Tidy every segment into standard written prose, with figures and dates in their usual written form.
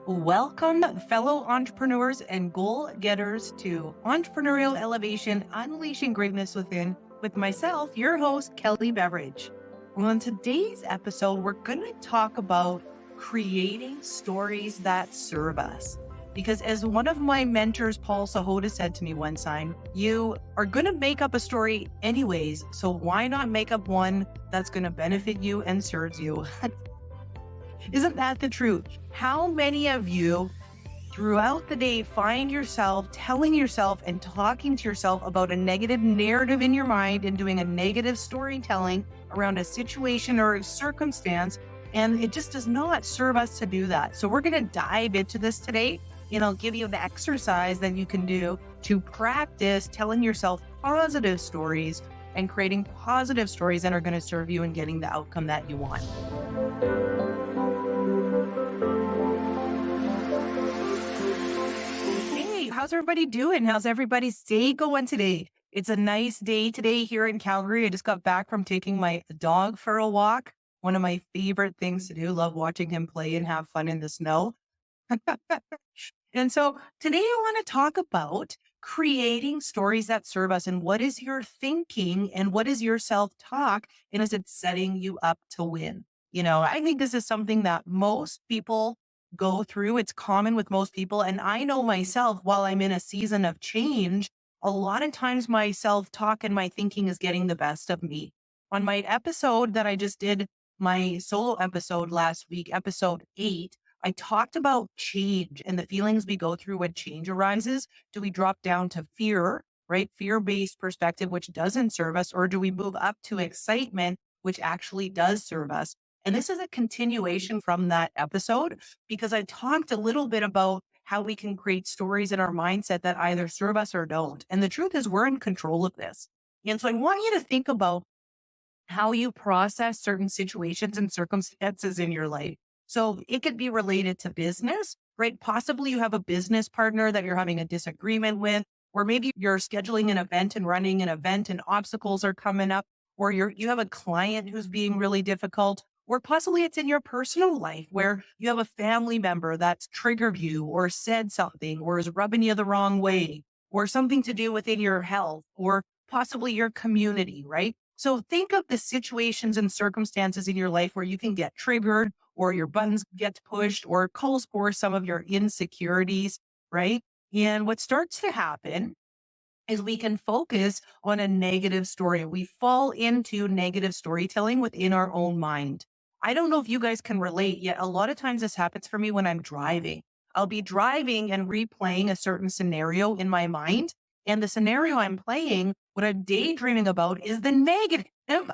Welcome, fellow entrepreneurs and goal getters, to Entrepreneurial Elevation, Unleashing Greatness Within, with myself, your host, Kelley Beveridge. Well, in today's episode, we're going to talk about creating stories that serve us. Because as one of my mentors, Paul Sahota, said to me one time, you are going to make up a story anyways, so why not make up one that's going to benefit you and serves you? Isn't that the truth? How many of you throughout the day find yourself telling yourself and talking to yourself about a negative narrative in your mind and doing a negative storytelling around a situation or a circumstance? And it just does not serve us to do that. So we're going to dive into this today, and I'll give you an exercise that you can do to practice telling yourself positive stories and creating positive stories that are going to serve you and getting the outcome that you want. How's everybody doing? How's everybody's day going today? It's a nice day today here in Calgary. I just got back from taking my dog for a walk. One of my favorite things to do. Love watching him play and have fun in the snow. And so today I want to talk about creating stories that serve us, and what is your thinking and what is your self-talk, and is it setting you up to win? I think this is something that most people go through. It's common with most people. And I know myself, while I'm in a season of change, a lot of times my self-talk and my thinking is getting the best of me. On my episode that I just did, my solo episode last week, episode 8, I talked about change and the feelings we go through when change arises. Do we drop down to fear, right? Fear-based perspective, which doesn't serve us, or do we move up to excitement, which actually does serve us? And this is a continuation from that episode, because I talked a little bit about how we can create stories in our mindset that either serve us or don't. And the truth is, we're in control of this. And so I want you to think about how you process certain situations and circumstances in your life. So it could be related to business, right? Possibly you have a business partner that you're having a disagreement with, or maybe you're scheduling an event and running an event and obstacles are coming up, or you have a client who's being really difficult. Or possibly it's in your personal life where you have a family member that's triggered you or said something or is rubbing you the wrong way, or something to do within your health, or possibly your community, right? So think of the situations and circumstances in your life where you can get triggered, or your buttons get pushed, or calls for some of your insecurities, right? And what starts to happen is we can focus on a negative story. We fall into negative storytelling within our own mind. I don't know if you guys can relate, yet a lot of times this happens for me when I'm driving. I'll be driving and replaying a certain scenario in my mind. And the scenario I'm playing, what I'm daydreaming about, is the negative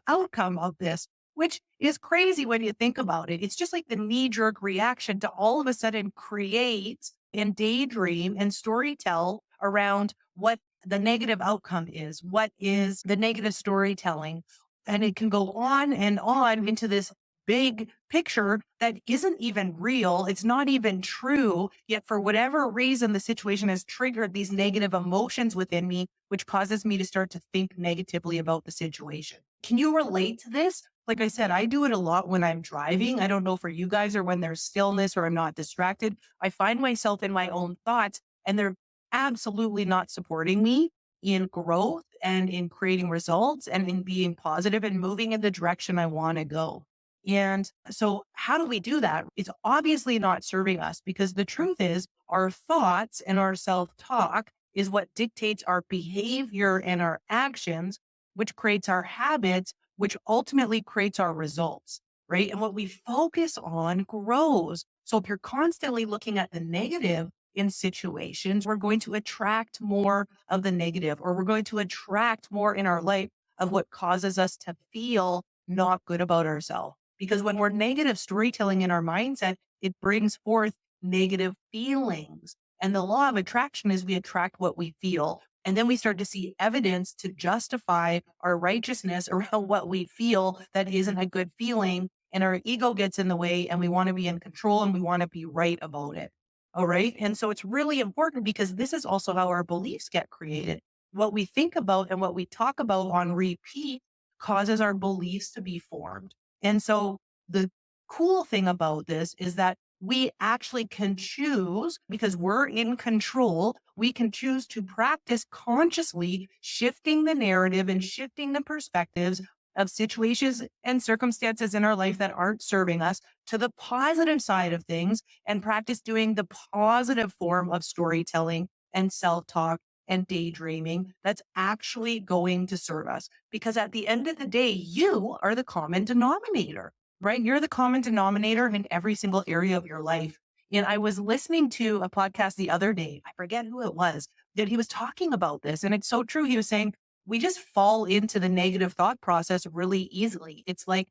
outcome of this, which is crazy when you think about it. It's just like the knee-jerk reaction to all of a sudden create and daydream and storytell around what the negative outcome is. What is the negative storytelling? And it can go on and on into this big picture that isn't even real. It's not even true. Yet for whatever reason, the situation has triggered these negative emotions within me, which causes me to start to think negatively about the situation. Can you relate to this? Like I said, I do it a lot when I'm driving. I don't know for you guys, or when there's stillness or I'm not distracted. I find myself in my own thoughts, and they're absolutely not supporting me in growth and in creating results and in being positive and moving in the direction I want to go. And so how do we do that? It's obviously not serving us, because the truth is our thoughts and our self-talk is what dictates our behavior and our actions, which creates our habits, which ultimately creates our results, right? And what we focus on grows. So if you're constantly looking at the negative in situations, we're going to attract more of the negative, or we're going to attract more in our life of what causes us to feel not good about ourselves. Because when we're negative storytelling in our mindset, it brings forth negative feelings. And the law of attraction is we attract what we feel. And then we start to see evidence to justify our righteousness around what we feel that isn't a good feeling. And our ego gets in the way, and we want to be in control, and we want to be right about it. All right. And so it's really important, because this is also how our beliefs get created. What we think about and what we talk about on repeat causes our beliefs to be formed. And so the cool thing about this is that we actually can choose, because we're in control, we can choose to practice consciously shifting the narrative and shifting the perspectives of situations and circumstances in our life that aren't serving us to the positive side of things, and practice doing the positive form of storytelling and self-talk and daydreaming that's actually going to serve us. Because at the end of the day, you are the common denominator, right? You're the common denominator in every single area of your life. And I was listening to a podcast the other day, I forget who it was, that he was talking about this. And it's so true. He was saying, we just fall into the negative thought process really easily. It's like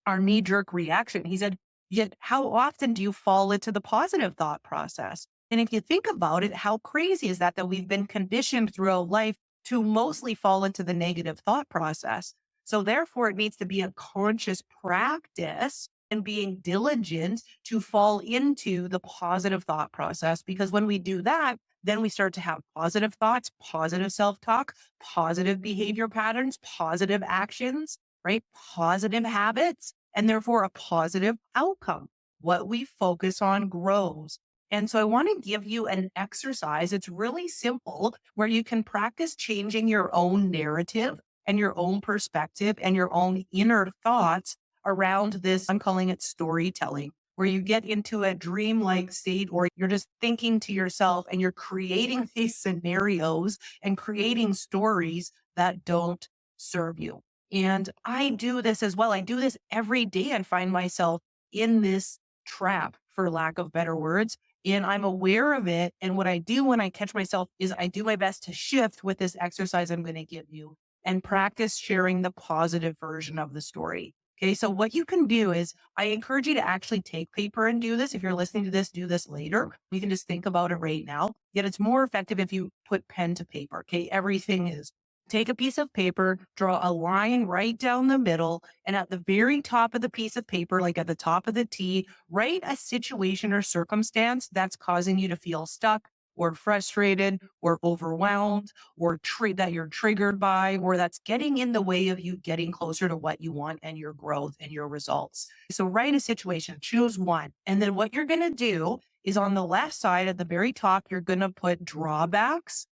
our knee jerk reaction. He said, yet how often do you fall into the positive thought process? And if you think about it, how crazy is that, that we've been conditioned throughout life to mostly fall into the negative thought process? So therefore, it needs to be a conscious practice and being diligent to fall into the positive thought process. Because when we do that, then we start to have positive thoughts, positive self-talk, positive behavior patterns, positive actions, right? Positive habits, and therefore a positive outcome. What we focus on grows. And so I want to give you an exercise. It's really simple, where you can practice changing your own narrative and your own perspective and your own inner thoughts around this. I'm calling it storytelling, where you get into a dreamlike state, or you're just thinking to yourself and you're creating these scenarios and creating stories that don't serve you. And I do this as well. I do this every day and find myself in this trap, for lack of better words. And I'm aware of it. And what I do when I catch myself is I do my best to shift with this exercise I'm going to give you and practice sharing the positive version of the story. Okay. So what you can do is, I encourage you to actually take paper and do this. If you're listening to this, do this later. You can just think about it right now. Yet it's more effective if you put pen to paper. Okay. Everything is. Take a piece of paper, draw a line right down the middle, and at the very top of the piece of paper, like at the top of the T, write a situation or circumstance that's causing you to feel stuck or frustrated or overwhelmed, or that you're triggered by, or that's getting in the way of you getting closer to what you want and your growth and your results. So write a situation, choose one. And then what you're going to do is, on the left side at the very top, you're going to put drawbacks.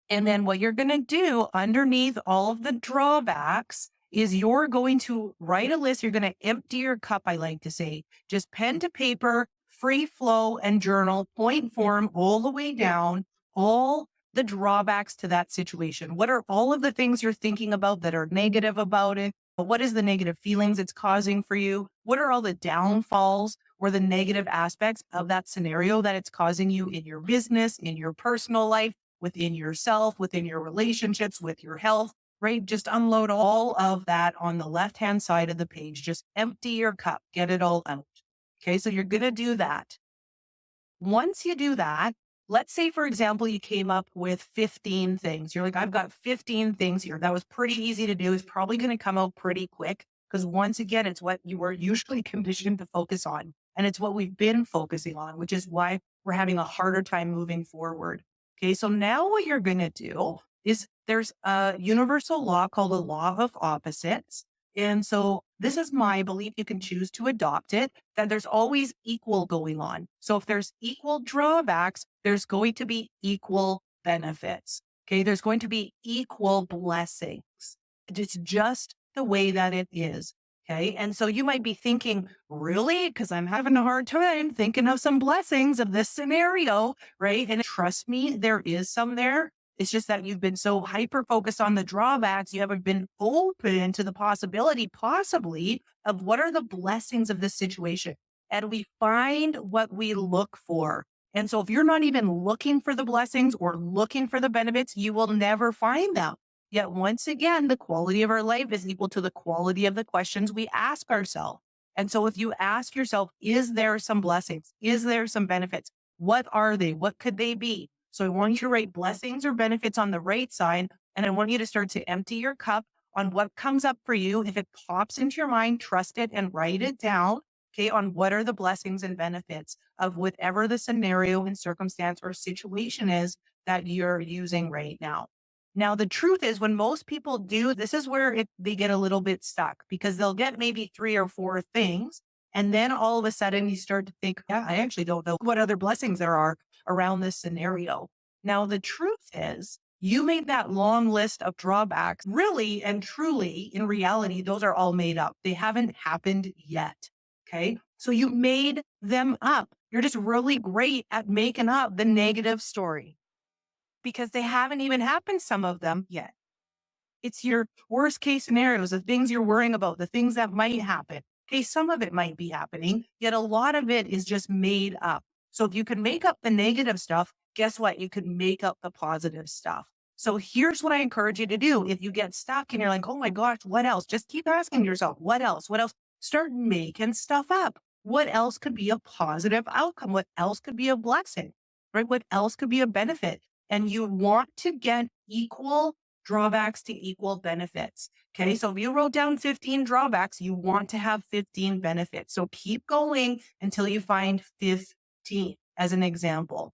And then what you're going to do underneath all of the drawbacks is you're going to write a list. You're going to empty your cup, I like to say, just pen to paper, free flow and journal, point form all the way down, all the drawbacks to that situation. What are all of the things you're thinking about that are negative about it? What is the negative feelings it's causing for you? What are all the downfalls or the negative aspects of that scenario that it's causing you in your business, in your personal life, within yourself, within your relationships, with your health, right? Just unload all of that on the left-hand side of the page. Just empty your cup, get it all out. Okay, so you're going to do that. Once you do that, let's say, for example, you came up with 15 things. You're like, I've got 15 things here. That was pretty easy to do. It's probably going to come out pretty quick, because once again, it's what you were usually conditioned to focus on. And it's what we've been focusing on, which is why we're having a harder time moving forward. Okay, so now what you're going to do is, there's a universal law called the law of opposites. And so this is my belief. You can choose to adopt it, that there's always equal going on. So if there's equal drawbacks, there's going to be equal benefits. Okay, there's going to be equal blessings. It's just the way that it is. Okay. And so you might be thinking, really? Because I'm having a hard time thinking of some blessings of this scenario, right? And trust me, there is some there. It's just that you've been so hyper focused on the drawbacks, you haven't been open to the possibility, possibly, of what are the blessings of this situation. And we find what we look for. And so if you're not even looking for the blessings or looking for the benefits, you will never find them. Yet once again, the quality of our life is equal to the quality of the questions we ask ourselves. And so if you ask yourself, is there some blessings? Is there some benefits? What are they? What could they be? So I want you to write blessings or benefits on the right side. And I want you to start to empty your cup on what comes up for you. If it pops into your mind, trust it and write it down. Okay, on what are the blessings and benefits of whatever the scenario and circumstance or situation is that you're using right now. Now, the truth is, when most people do, this is where they get a little bit stuck, because they'll get maybe 3 or 4 things. And then all of a sudden you start to think, yeah, I actually don't know what other blessings there are around this scenario. Now, the truth is, you made that long list of drawbacks. Really and truly, in reality, those are all made up. They haven't happened yet. Okay. So you made them up. You're just really great at making up the negative story because they haven't even happened, some of them yet. It's your worst case scenarios, the things you're worrying about, the things that might happen. Okay, some of it might be happening, yet a lot of it is just made up. So if you can make up the negative stuff, guess what? You can make up the positive stuff. So here's what I encourage you to do. If you get stuck and you're like, oh my gosh, what else? Just keep asking yourself, what else? What else? Start making stuff up. What else could be a positive outcome? What else could be a blessing? Right? What else could be a benefit? And you want to get equal drawbacks to equal benefits. Okay. So if you wrote down 15 drawbacks, you want to have 15 benefits. So keep going until you find 15 as an example,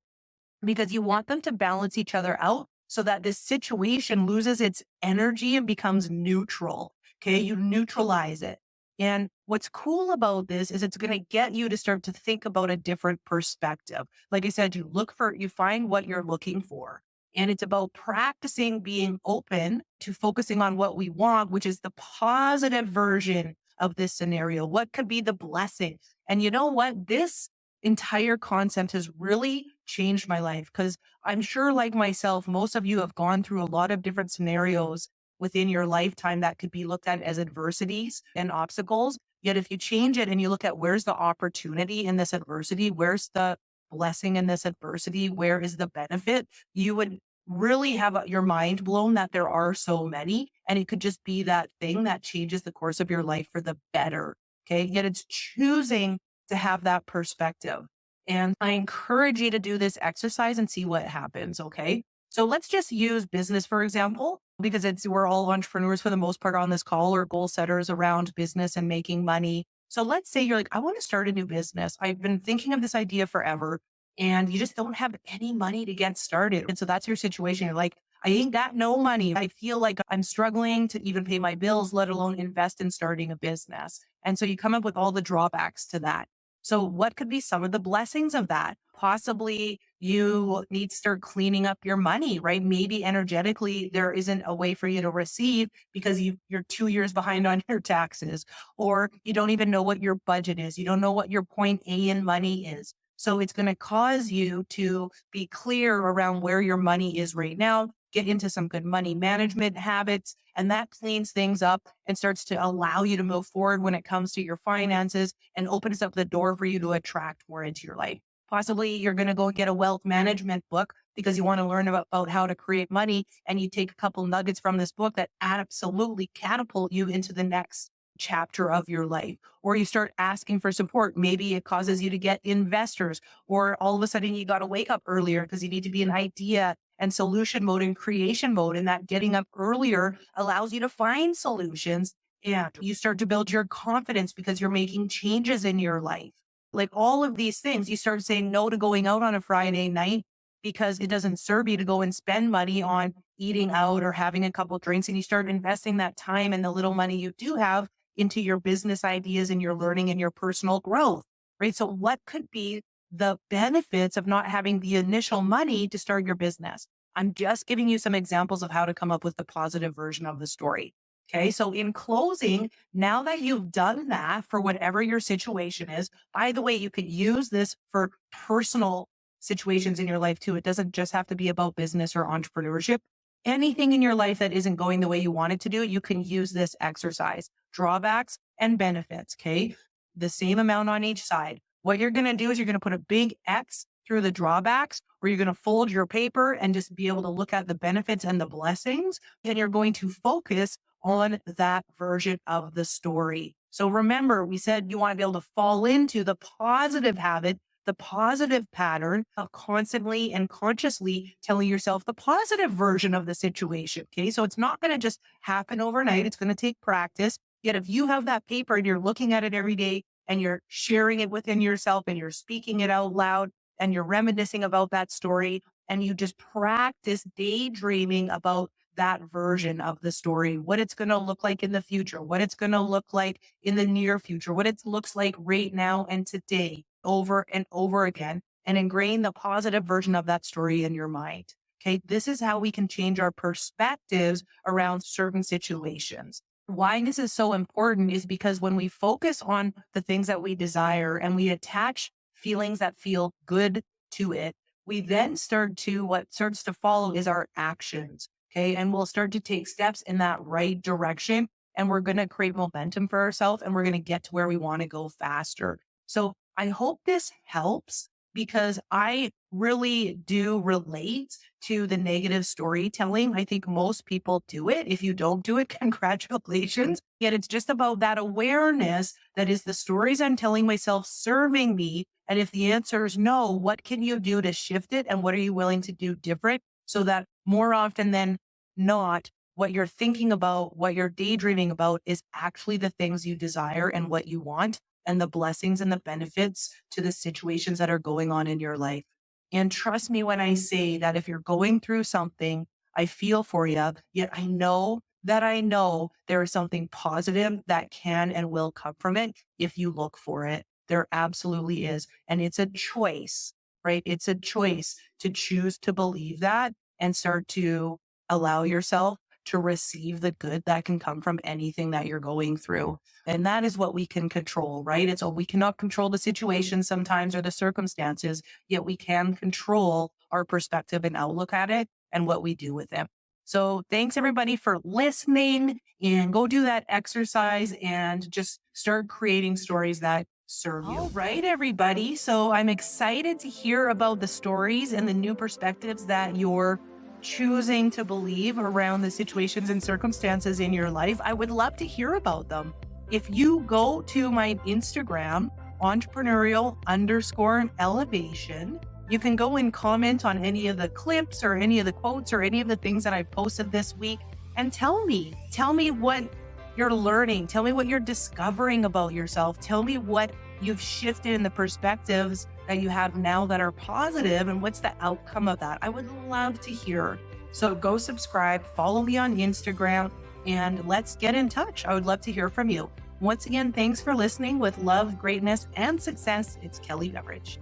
because you want them to balance each other out so that this situation loses its energy and becomes neutral. Okay. You neutralize it. And what's cool about this is it's going to get you to start to think about a different perspective. Like I said, you find what you're looking for. And it's about practicing being open to focusing on what we want, which is the positive version of this scenario. What could be the blessing? And you know what? This entire concept has really changed my life because I'm sure, like myself, most of you have gone through a lot of different scenarios within your lifetime that could be looked at as adversities and obstacles. Yet if you change it and you look at where's the opportunity in this adversity, where's the blessing in this adversity, where is the benefit, you would really have your mind blown that there are so many. And it could just be that thing that changes the course of your life for the better. Okay. Yet it's choosing to have that perspective. And I encourage you to do this exercise and see what happens. Okay. So let's just use business, for example, because we're all entrepreneurs for the most part on this call, or goal setters around business and making money. So let's say you're like, I want to start a new business. I've been thinking of this idea forever and you just don't have any money to get started. And so that's your situation. You're like, I ain't got no money. I feel like I'm struggling to even pay my bills, let alone invest in starting a business. And so you come up with all the drawbacks to that. So what could be some of the blessings of that? Possibly you need to start cleaning up your money, right? Maybe energetically there isn't a way for you to receive because you're 2 years behind on your taxes, or you don't even know what your budget is. You don't know what your point A in money is. So it's going to cause you to be clear around where your money is right now, get into some good money management habits, and that cleans things up and starts to allow you to move forward when it comes to your finances and opens up the door for you to attract more into your life. Possibly you're going to go get a wealth management book because you want to learn about how to create money, and you take a couple nuggets from this book that absolutely catapult you into the next chapter of your life. Or you start asking for support. Maybe it causes you to get investors, or all of a sudden you got to wake up earlier because you need to be in idea and solution mode and creation mode. And that getting up earlier allows you to find solutions, and you start to build your confidence because you're making changes in your life. Like all of these things, you start saying no to going out on a Friday night because it doesn't serve you to go and spend money on eating out or having a couple drinks. And you start investing that time and the little money you do have into your business ideas and your learning and your personal growth, right? So what could be the benefits of not having the initial money to start your business? I'm just giving you some examples of how to come up with the positive version of the story. Okay. So in closing, now that you've done that for whatever your situation is, by the way, you could use this for personal situations in your life too. It doesn't just have to be about business or entrepreneurship. Anything in your life that isn't going the way you want it to do, you can use this exercise, drawbacks and benefits. Okay. The same amount on each side. What you're going to do is you're going to put a big X through the drawbacks, or you're going to fold your paper and just be able to look at the benefits and the blessings. And you're going to focus on that version of the story. So remember, we said you want to be able to fall into the positive habit, the positive pattern of constantly and consciously telling yourself the positive version of the situation. Okay. So it's not going to just happen overnight. It's going to take practice. Yet if you have that paper and you're looking at it every day and you're sharing it within yourself and you're speaking it out loud and you're reminiscing about that story and you just practice daydreaming about that version of the story, what it's going to look like in the future, what it's going to look like in the near future, what it looks like right now and today, over and over again, and ingrain the positive version of that story in your mind. Okay. This is how we can change our perspectives around certain situations. Why this is so important is because when we focus on the things that we desire and we attach feelings that feel good to it, we then what starts to follow is our actions. Okay. And we'll start to take steps in that right direction. And we're going to create momentum for ourselves and we're going to get to where we want to go faster. So I hope this helps because I really do relate to the negative storytelling. I think most people do it. If you don't do it, congratulations. Yet it's just about that awareness that is the stories I'm telling myself serving me. And if the answer is no, what can you do to shift it? And what are you willing to do different so that more often than not, what you're thinking about, what you're daydreaming about is actually the things you desire and what you want and the blessings and the benefits to the situations that are going on in your life. And trust me when I say that if you're going through something, I feel for you, yet I know there is something positive that can and will come from it if you look for it. There absolutely is. And it's a choice, right? It's a choice to choose to believe that and start to allow yourself to receive the good that can come from anything that you're going through. And that is what we can control, right? We cannot control the situation sometimes or the circumstances, yet we can control our perspective and outlook at it and what we do with them. So thanks everybody for listening and go do that exercise and just start creating stories that serve you. All right, everybody. So I'm excited to hear about the stories and the new perspectives that you're choosing to believe around the situations and circumstances in your life. I would love to hear about them. If you go to my Instagram, entrepreneurial_elevation, you can go and comment on any of the clips or any of the quotes or any of the things that I posted this week and tell me what you're learning. Tell me what you're discovering about yourself. Tell me what you've shifted in the perspectives that you have now that are positive and what's the outcome of that. I would love to hear. So go subscribe, follow me on Instagram, and let's get in touch. I would love to hear from you. Once again, thanks for listening. With love, greatness, and success, it's Kelley Beveridge.